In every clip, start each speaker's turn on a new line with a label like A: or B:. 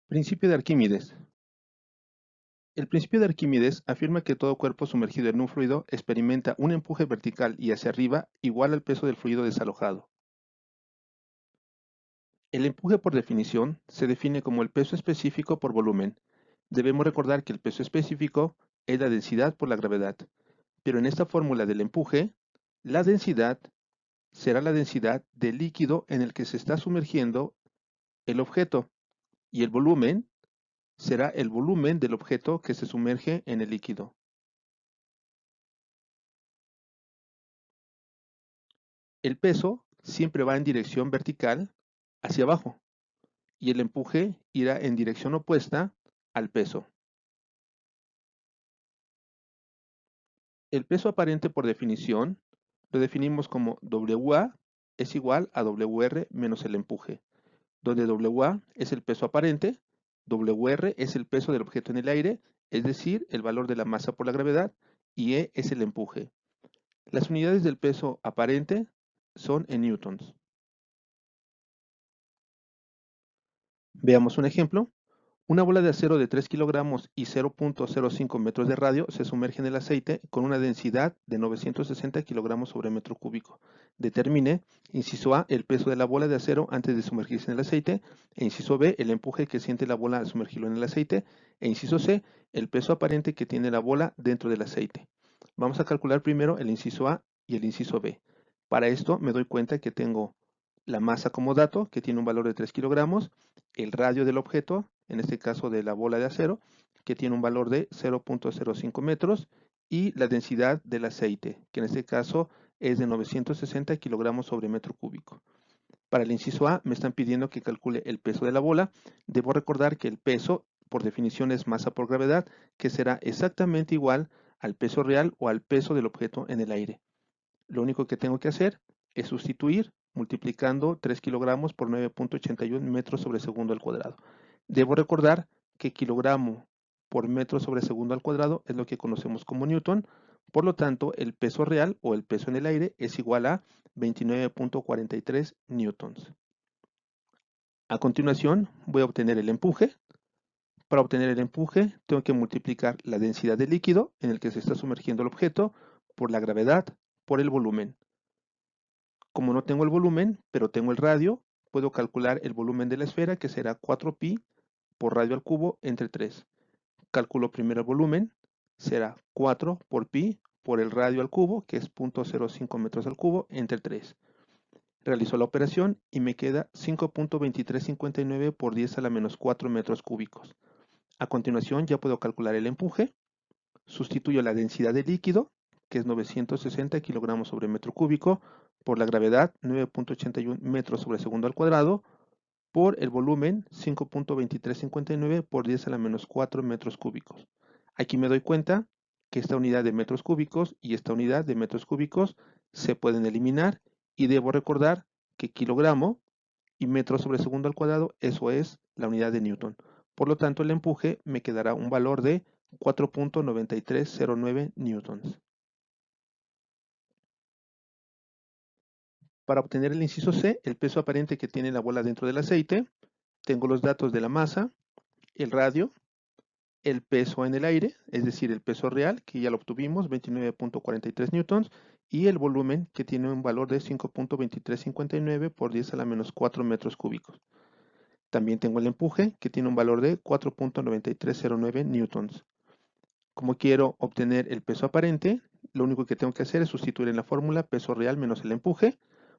A: Principio de Arquímedes. El principio de Arquímedes afirma que todo cuerpo sumergido en un fluido experimenta un empuje vertical y hacia arriba igual al peso del fluido desalojado. El empuje, por definición, se define como el peso específico por volumen. Debemos recordar que el peso específico es la densidad por la gravedad, pero en esta fórmula del empuje, la densidad será la densidad del líquido en el que se está sumergiendo el objeto y el volumen será el volumen del objeto que se sumerge en el líquido. El peso siempre va en dirección vertical hacia abajo y el empuje irá en dirección opuesta al peso. El peso aparente, por definición, lo definimos como WA es igual a WR menos el empuje, donde WA es el peso aparente, WR es el peso del objeto en el aire, es decir, el valor de la masa por la gravedad, y E es el empuje. Las unidades del peso aparente son en newtons. Veamos un ejemplo. Una bola de acero de 3 kilogramos y 0.05 metros de radio se sumerge en el aceite con una densidad de 960 kilogramos sobre metro cúbico. Determine, inciso A, el peso de la bola de acero antes de sumergirse en el aceite, e inciso B, el empuje que siente la bola al sumergirlo en el aceite, e inciso C, el peso aparente que tiene la bola dentro del aceite. Vamos a calcular primero el inciso A y el inciso B. Para esto me doy cuenta que tengo la masa como dato, que tiene un valor de 3 kilogramos, el radio del objeto, en este caso de la bola de acero, que tiene un valor de 0.05 metros, y la densidad del aceite, que en este caso es de 960 kilogramos sobre metro cúbico. Para el inciso A me están pidiendo que calcule el peso de la bola. Debo recordar que el peso, por definición, es masa por gravedad, que será exactamente igual al peso real o al peso del objeto en el aire. Lo único que tengo que hacer es sustituir multiplicando 3 kilogramos por 9.81 metros sobre segundo al cuadrado. Debo recordar que kilogramo por metro sobre segundo al cuadrado es lo que conocemos como newton. Por lo tanto, el peso real o el peso en el aire es igual a 29.43 newtons. A continuación, voy a obtener el empuje. Para obtener el empuje, tengo que multiplicar la densidad del líquido en el que se está sumergiendo el objeto por la gravedad por el volumen. Como no tengo el volumen, pero tengo el radio, puedo calcular el volumen de la esfera, que será 4pi por radio al cubo entre 3. Calculo primero el volumen, será 4 por pi por el radio al cubo, que es 0.05 metros al cubo, entre 3. Realizo la operación y me queda 5.2359 por 10 a la menos 4 metros cúbicos. A continuación ya puedo calcular el empuje, sustituyo la densidad del líquido, que es 960 kilogramos sobre metro cúbico, por la gravedad, 9.81 metros sobre segundo al cuadrado, por el volumen, 5.2359 por 10 a la menos 4 metros cúbicos. Aquí me doy cuenta que esta unidad de metros cúbicos y esta unidad de metros cúbicos se pueden eliminar y debo recordar que kilogramo y metro sobre segundo al cuadrado, eso es la unidad de Newton. Por lo tanto, el empuje me quedará un valor de 4.9309 newtons. Para obtener el inciso C, el peso aparente que tiene la bola dentro del aceite, tengo los datos de la masa, el radio, el peso en el aire, es decir, el peso real, que ya lo obtuvimos, 29.43 newtons, y el volumen, que tiene un valor de 5.2359 por 10 a la menos 4 metros cúbicos. También tengo el empuje, que tiene un valor de 4.9309 newtons. Como quiero obtener el peso aparente, lo único que tengo que hacer es sustituir en la fórmula peso real menos el empuje.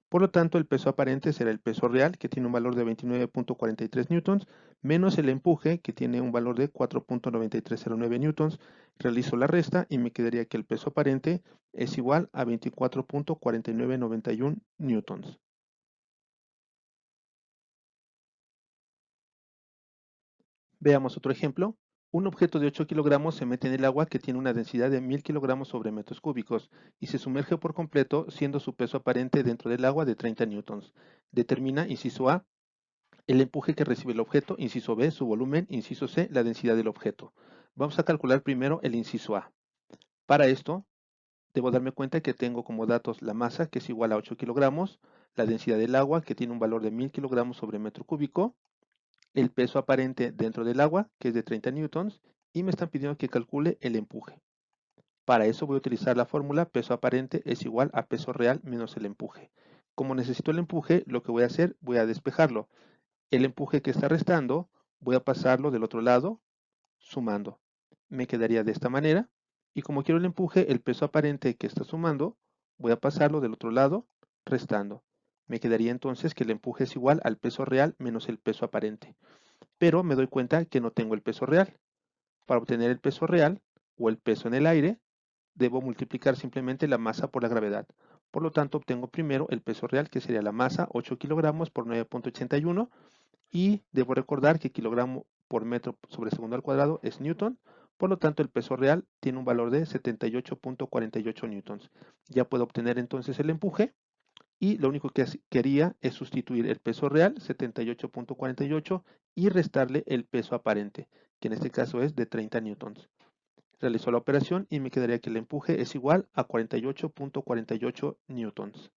A: Por lo tanto, el peso aparente será el peso real, que tiene un valor de 29.43 newtons, menos el empuje, que tiene un valor de 4.9309 newtons. Realizo la resta y me quedaría que el peso aparente es igual a 24.4991 newtons. Veamos otro ejemplo. Un objeto de 8 kilogramos se mete en el agua, que tiene una densidad de 1000 kilogramos sobre metros cúbicos, y se sumerge por completo, siendo su peso aparente dentro del agua de 30 newtons. Determina, inciso A, el empuje que recibe el objeto, inciso B, su volumen, inciso C, la densidad del objeto. Vamos a calcular primero el inciso A. Para esto, debo darme cuenta que tengo como datos la masa, que es igual a 8 kilogramos, la densidad del agua, que tiene un valor de 1000 kilogramos sobre metro cúbico, el peso aparente dentro del agua, que es de 30 newtons, y me están pidiendo que calcule el empuje. Para eso voy a utilizar la fórmula peso aparente es igual a peso real menos el empuje. Como necesito el empuje, lo que voy a hacer, voy a despejarlo. El empuje que está restando, voy a pasarlo del otro lado, sumando. Me quedaría de esta manera. Y como quiero el empuje, el peso aparente que está sumando, voy a pasarlo del otro lado, restando. Me quedaría entonces que el empuje es igual al peso real menos el peso aparente. Pero me doy cuenta que no tengo el peso real. Para obtener el peso real, o el peso en el aire, debo multiplicar simplemente la masa por la gravedad. Por lo tanto, obtengo primero el peso real, que sería la masa, 8 kilogramos por 9.81, y debo recordar que kilogramo por metro sobre segundo al cuadrado es newton. Por lo tanto, el peso real tiene un valor de 78.48 newtons. Ya puedo obtener entonces el empuje, y lo único que quería es sustituir el peso real, 78.48, y restarle el peso aparente, que en este caso es de 30 newtons. Realizo la operación y me quedaría que el empuje es igual a 48.48 newtons.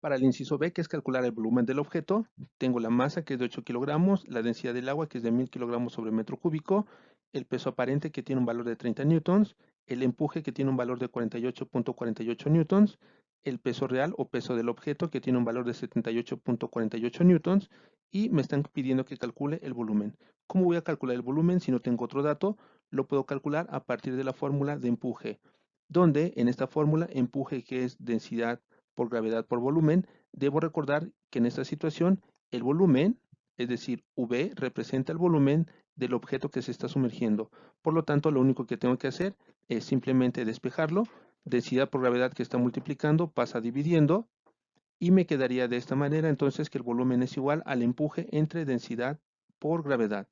A: Para el inciso B, que es calcular el volumen del objeto, tengo la masa, que es de 8 kilogramos, la densidad del agua, que es de 1000 kilogramos sobre metro cúbico, el peso aparente, que tiene un valor de 30 newtons, el empuje, que tiene un valor de 48.48 newtons, el peso real o peso del objeto, que tiene un valor de 78.48 newtons, y me están pidiendo que calcule el volumen. ¿Cómo voy a calcular el volumen si no tengo otro dato? Lo puedo calcular a partir de la fórmula de empuje, donde en esta fórmula, empuje, que es densidad por gravedad por volumen, debo recordar que en esta situación el volumen, es decir, V, representa el volumen del objeto que se está sumergiendo. Por lo tanto, lo único que tengo que hacer es simplemente despejarlo. Densidad por gravedad que está multiplicando pasa dividiendo, y me quedaría de esta manera entonces que el volumen es igual al empuje entre densidad por gravedad.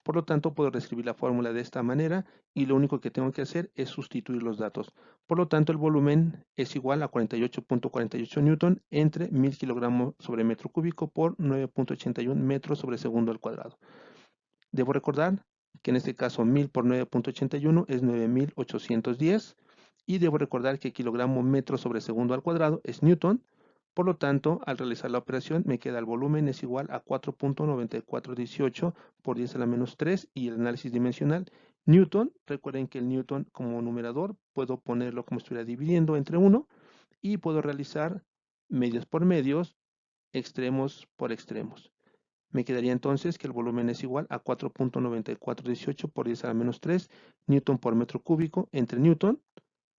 A: Por lo tanto, puedo reescribir la fórmula de esta manera, y lo único que tengo que hacer es sustituir los datos. Por lo tanto, el volumen es igual a 48.48 newton entre 1000 kilogramos sobre metro cúbico por 9.81 metros sobre segundo al cuadrado. Debo recordar que en este caso 1000 por 9.81 es 9810, y debo recordar que kilogramo metro sobre segundo al cuadrado es newton. Por lo tanto, al realizar la operación, me queda el volumen es igual a 4.9418 por 10 a la menos 3, y el análisis dimensional, newton. Recuerden que el newton como numerador puedo ponerlo como si estuviera dividiendo entre 1, y puedo realizar medios por medios, extremos por extremos. Me quedaría entonces que el volumen es igual a 4.9418 por 10 a la menos 3 newton por metro cúbico entre newton.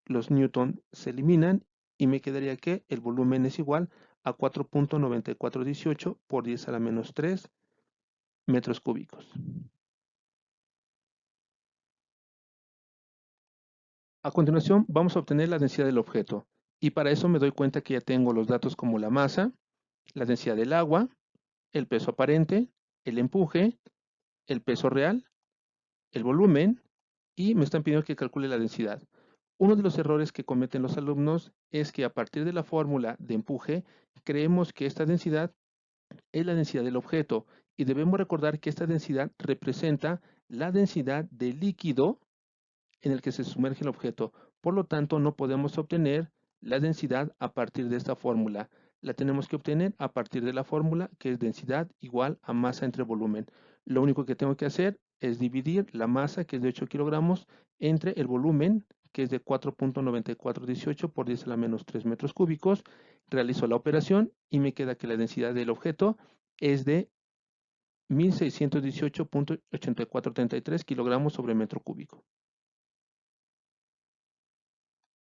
A: Los newton se eliminan, y me quedaría que el volumen es igual a 4.9418 por 10 a la menos 3 metros cúbicos. A continuación, vamos a obtener la densidad del objeto, y para eso me doy cuenta que ya tengo los datos como la masa, la densidad del agua, el peso aparente, el empuje, el peso real, el volumen, y me están pidiendo que calcule la densidad. Uno de los errores que cometen los alumnos es que a partir de la fórmula de empuje, creemos que esta densidad es la densidad del objeto, y debemos recordar que esta densidad representa la densidad del líquido en el que se sumerge el objeto. Por lo tanto, no podemos obtener la densidad a partir de esta fórmula. La tenemos que obtener a partir de la fórmula, que es densidad igual a masa entre volumen. Lo único que tengo que hacer es dividir la masa, que es de 8 kilogramos, entre el volumen, que es de 4.9418 por 10 a la menos 3 metros cúbicos. Realizo la operación y me queda que la densidad del objeto es de 1618.8433 kilogramos sobre metro cúbico.